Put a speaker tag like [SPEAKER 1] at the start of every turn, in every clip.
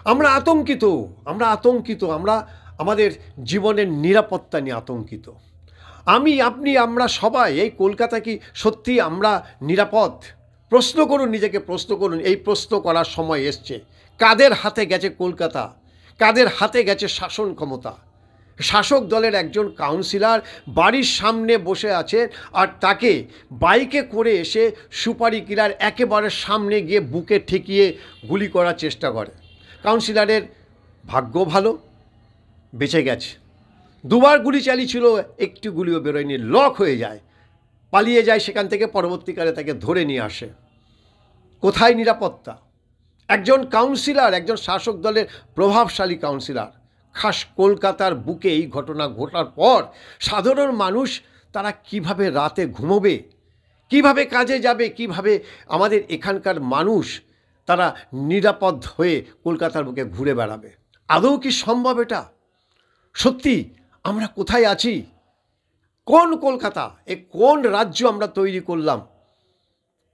[SPEAKER 1] আমরা আতঙ্কিত, আমরা আমাদের জীবনের নিরাপত্তা নিয়ে আতঙ্কিত। আমি, আপনি, আমরা সবাই এই কলকাতা কি সত্যি আমরা নিরাপদ? প্রশ্ন করুন, নিজেকে প্রশ্ন করুন। এই প্রশ্ন করার সময় এসছে। কাদের হাতে গেছে কলকাতা? কাদের হাতে গেছে শাসন ক্ষমতা? শাসক দলের একজন কাউন্সিলর বাড়ির সামনে বসে আছে, আর তাকে বাইকে করে এসে সুপারি কিলার একেবারে সামনে গিয়ে বুকে ঠেকিয়ে গুলি করার চেষ্টা করে। কাউন্সিলরের ভাগ্য ভালো, বেঁচে গেছে। দুবার গুলি চালিয়েছিল, একটি গুলিও বেরোয়নি, লক হয়ে যায়, পালিয়ে যায় সেখান থেকে। পরবর্তীকালে তাকে ধরে নিয়ে আসে। কোথায় নিরাপত্তা? একজন কাউন্সিলর, একজন শাসক দলের প্রভাবশালী কাউন্সিলর, খাস কলকাতার বুকে এই ঘটনা ঘটার পর সাধারণ মানুষ তারা কিভাবে রাতে ঘুমোবে, কিভাবে কাজে যাবে, কিভাবে আমাদের এখানকার মানুষ তারা নিরাপদ হয়ে কলকাতার বুকে ঘুরে বেড়াবে? আদৌ কি সম্ভব এটা? সত্যি আমরা কোথায় আছি? কোন কলকাতা, এ কোন রাজ্য আমরা তৈরি করলাম?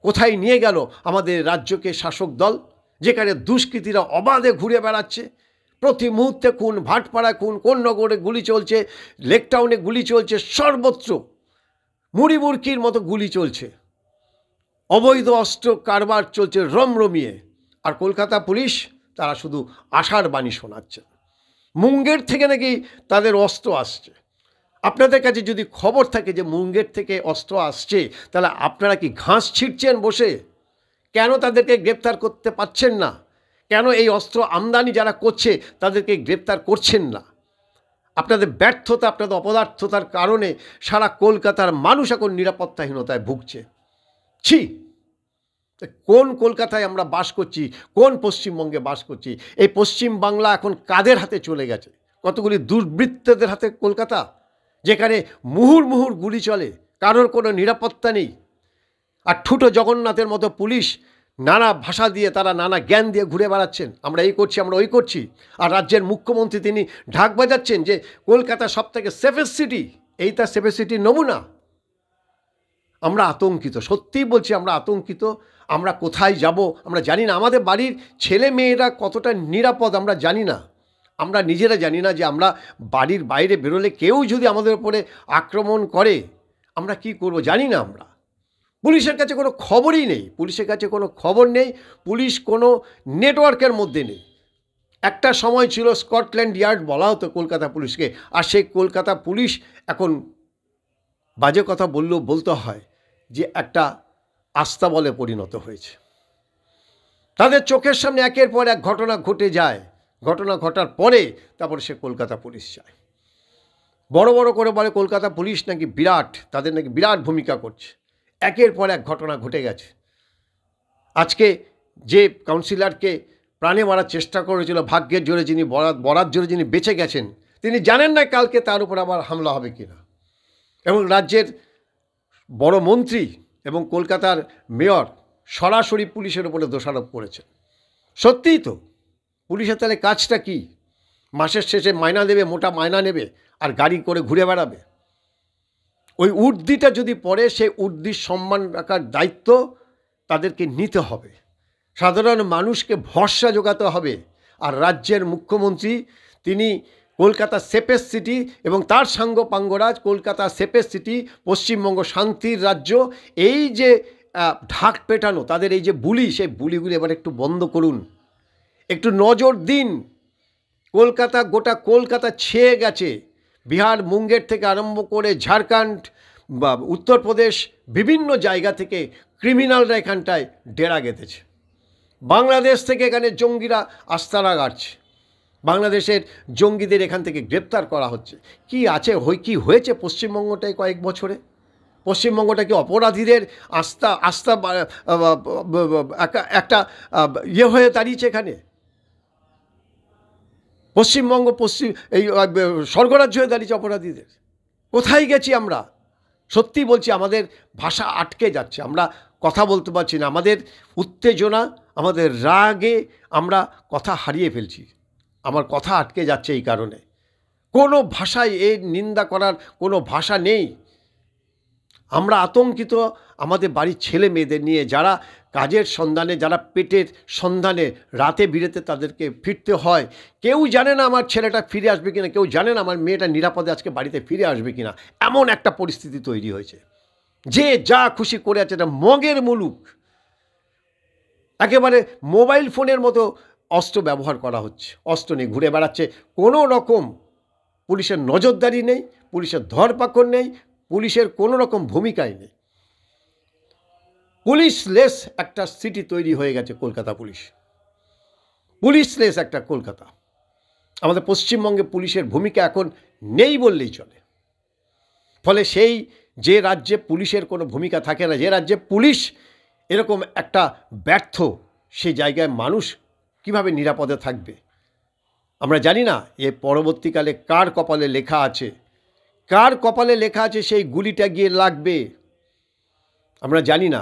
[SPEAKER 1] কোথায় নিয়ে গেল আমাদের রাজ্যকে শাসক দল, যেখানে দুষ্কৃতীরা অবাধে ঘুরে বেড়াচ্ছে? প্রতি মুহূর্তে খুন, ভাটপাড়ায় খুন, কোন নগরে গুলি চলছে, লেকটাউনে গুলি চলছে, সর্বত্র মুড়িমুড়কির মতো গুলি চলছে, অবৈধ অস্ত্র কারবার চলছে রমরমিয়ে। আর কলকাতা পুলিশ তারা শুধু আশার বাণী শোনাচ্ছে। মুঙ্গের থেকে নাকি তাদের অস্ত্র আসছে। আপনাদের কাছে যদি খবর থাকে যে মুঙ্গের থেকে অস্ত্র আসছে, তাহলে আপনারা কি ঘাস ছিঁড়ছেন বসে? কেন তাদেরকে গ্রেপ্তার করতে পারছেন না? কেন এই অস্ত্র আমদানি যারা করছে তাদেরকে গ্রেপ্তার করছেন না? আপনাদের ব্যর্থতা, আপনাদের অপদার্থতার কারণে সারা কলকাতার মানুষ এখন নিরাপত্তাহীনতায় ভুগছে। ছি! কোন কলকাতায় আমরা বাস করছি? কোন পশ্চিমবঙ্গে বাস করছি? এই পশ্চিম বাংলা এখন কাদের হাতে চলে গেছে? কতগুলি দুর্বৃত্তদের হাতে কলকাতা, যেখানে মুহুর মুহুর গুলি চলে, কারোর কোনো নিরাপত্তা নেই। আর ঠুটো জগন্নাথের মতো পুলিশ নানা ভাষা দিয়ে, তারা নানা জ্ঞান দিয়ে ঘুরে বেড়াচ্ছেন, আমরা এই করছি, আমরা ওই করছি। আর রাজ্যের মুখ্যমন্ত্রী তিনি ঢাক বাজাচ্ছেন যে কলকাতা সব থেকে সেফেস্ট সিটি, এই তার সেফেস্ট সিটির নমুনা। আমরা আতঙ্কিত, সত্যিই বলছি আমরা আতঙ্কিত। আমরা কোথায় যাব আমরা জানি না। আমাদের বাড়ির ছেলে মেয়েরা কতটা নিরাপদ আমরা জানি না। আমরা নিজেরা জানি না যে আমরা বাড়ির বাইরে বেরোলে কেউ যদি আমাদের উপরে আক্রমণ করে আমরা কি করব জানি না। আমরা পুলিশের কাছে কোনো খবরই নেই, পুলিশের কাছে কোনো খবর নেই, পুলিশ কোনো নেটওয়ার্কের মধ্যে নেই। একটা সময় ছিল স্কটল্যান্ড ইয়ার্ড বলা হতো কলকাতা পুলিশকে, আর সেই কলকাতা পুলিশ এখন বাজে কথা বললেও বলতে হয় যে একটা আস্তাবলে পরিণত হয়েছে। তাদের চোখের সামনে একের পর এক ঘটনা ঘটে যায়, ঘটনা ঘটার পরে তারপরে সে কলকাতা পুলিশ যায়। বড় বড় করে বলে কলকাতা পুলিশ নাকি বিরাট, তাদের নাকি বিরাট ভূমিকা করছে। একের পর এক ঘটনা ঘটে গেছে। আজকে যে কাউন্সিলরকে প্রাণে মারার চেষ্টা করেছিল, ভাগ্যের জোরে যিনি বরাত জোরে যিনি বেঁচে গেছেন, তিনি জানেন না কালকে তার উপর আবার হামলা হবে কিনা। এবং রাজ্যের বড় মন্ত্রী এবং কলকাতার মেয়র সরাসরি পুলিশের উপরে দোষারোপ করেছেন। সত্যিই তো, পুলিশের তাহলে কাজটা কি? মাসের শেষে মাইনা দেবে, মোটা মাইনা নেবে, আর গাড়ি করে ঘুরে বেড়াবে। ওই উর্দিটা যদি পড়ে, সেই উর্দির সম্মান রাখার দায়িত্ব তাদেরকে নিতে হবে। সাধারণ মানুষকে ভরসা জোগাতে হবে। আর রাজ্যের মুখ্যমন্ত্রী তিনি কলকাতা সেফেস্ট সিটি এবং তার সাঙ্গপাঙ্গরাজ কলকাতা সেফেস্ট সিটি, পশ্চিমবঙ্গ শান্তির রাজ্য, এই যে ঢাক পেটানো তাদের এই যে বুলি, সেই বুলিগুলি এবার একটু বন্ধ করুন, একটু নজর দিন। কলকাতা, গোটা কলকাতা ছেয়ে গেছে। বিহার, মুঙ্গের থেকে আরম্ভ করে ঝাড়খণ্ড বা উত্তরপ্রদেশ, বিভিন্ন জায়গা থেকে ক্রিমিনালরা এখানটায় ডেরা গেঁথেছে। বাংলাদেশ থেকে এখানে জঙ্গিরা আস্তানা গাড়ছে, বাংলাদেশের জঙ্গিদের এখান থেকে গ্রেপ্তার করা হচ্ছে। কি আছে, কি হয়েছে পশ্চিমবঙ্গটায় কয়েক বছরে? পশ্চিমবঙ্গটা কি অপরাধীদের আস্থা একটা ইয়ে হয়ে দাঁড়িয়েছে এখানে? পশ্চিমবঙ্গ এই স্বর্গরাজ্য হয়ে দাঁড়িয়েছে অপরাধীদের। কোথায় গেছি আমরা? সত্যি বলছি, আমাদের ভাষা আটকে যাচ্ছে, আমরা কথা বলতে পারছি না। আমাদের উত্তেজনা, আমাদের রাগে আমরা কথা হারিয়ে ফেলছি। আমার কথা আটকে যাচ্ছে এই কারণে। কোনো ভাষায় এর নিন্দা করার কোনো ভাষা নেই। আমরা আতঙ্কিত আমাদের বাড়ির ছেলে মেয়েদের নিয়ে, যারা কাজের সন্ধানে, যারা পেটের সন্ধানে রাতে বিরেতে তাদেরকে ফিরতে হয়। কেউ জানে না আমার ছেলেটা ফিরে আসবে কিনা, কেউ জানে না আমার মেয়েটা নিরাপদে আজকে বাড়িতে ফিরে আসবে কিনা। এমন একটা পরিস্থিতি তৈরি হয়েছে, যে যা খুশি করে আছে, এটা মগের মুলুক। একেবারে মোবাইল ফোনের মতো অস্ত্র ব্যবহার করা হচ্ছে, অস্ত্র নিয়ে ঘুরে বেড়াচ্ছে। কোনো রকম পুলিশের নজরদারি নেই, পুলিশের ধরপাকড় নেই, পুলিশের কোনো রকম ভূমিকাই নেই। পুলিশলেস একটা সিটি তৈরি হয়ে গেছে কলকাতা পুলিশ, পুলিশলেস একটা কলকাতা। আমাদের পশ্চিমবঙ্গে পুলিশের ভূমিকা এখন নেই বললেই চলে। ফলে সেই যে রাজ্যে পুলিশের কোনো ভূমিকা থাকে না, যে রাজ্যে পুলিশ এরকম একটা ব্যর্থ, সেই জায়গায় মানুষ কিভাবে নিরাপদে থাকবে? আমরা জানি না এ পরবর্তীকালে কার কপালে লেখা আছে, কার কপালে লেখা আছে সেই গুলিটা গিয়ে লাগবে। আমরা জানি না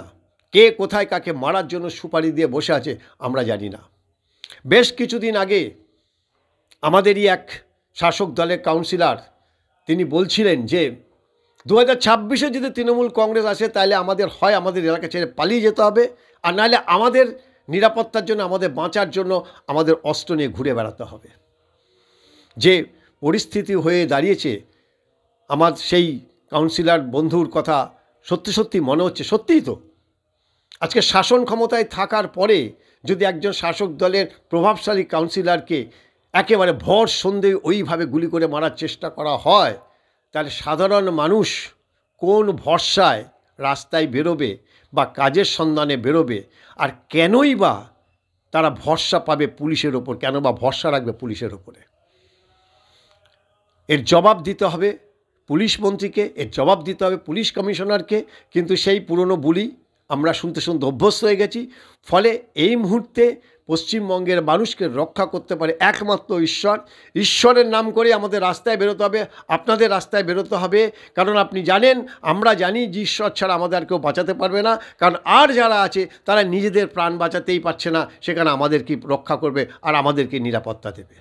[SPEAKER 1] কে কোথায় কাকে মারার জন্য সুপারি দিয়ে বসে আছে, আমরা জানি না। বেশ কিছুদিন আগে আমাদেরই এক শাসক দলের কাউন্সিলর তিনি বলছিলেন যে 2026-এ যদি তৃণমূল কংগ্রেস আসে তাহলে আমাদের এলাকা ছেড়ে পালিয়ে যেতে হবে, আর নাহলে আমাদের নিরাপত্তার জন্য, আমাদের বাঁচার জন্য আমাদের অস্ত্র নিয়ে ঘুরে বেড়াতে হবে। যে পরিস্থিতি হয়ে দাঁড়িয়েছে, আমার সেই কাউন্সিলর বন্ধুর কথা সত্যি সত্যি মনে হচ্ছে, সত্যিই তো আজকে শাসন ক্ষমতায় থাকার পরে যদি একজন শাসক দলের প্রভাবশালী কাউন্সিলরকে একেবারে ভর সন্ধে ওইভাবে গুলি করে মারার চেষ্টা করা হয়, তাহলে সাধারণ মানুষ কোন ভরসায় রাস্তায় বেরোবে বা কাজের সন্ধানে বেরোবে? আর কেনই বা তারা ভরসা পাবে পুলিশের ওপর, কেন বা ভরসা রাখবে পুলিশের ওপরে? এর জবাব দিতে হবে পুলিশ মন্ত্রীকে, এর জবাব দিতে হবে পুলিশ কমিশনারকে। কিন্তু সেই পুরনো বুলি আমরা শুনতে শুনতে অভ্যস্ত হয়ে গেছি। ফলে এই মুহূর্তে পশ্চিমবঙ্গের মানুষকে রক্ষা করতে পারে একমাত্র ঈশ্বর। ঈশ্বরের নাম করে আমাদের রাস্তায় বেরোতে হবে, আপনাদের রাস্তায় বেরোতে হবে। কারণ আপনি জানেন, আমরা জানি যে ঈশ্বর ছাড়া আমাদের আর কেউ বাঁচাতে পারবে না। কারণ আর যারা আছে তারা নিজেদের প্রাণ বাঁচাতেই পারছে না, সেখানে আমাদের কি রক্ষা করবে আর আমাদেরকে নিরাপত্তা দেবে?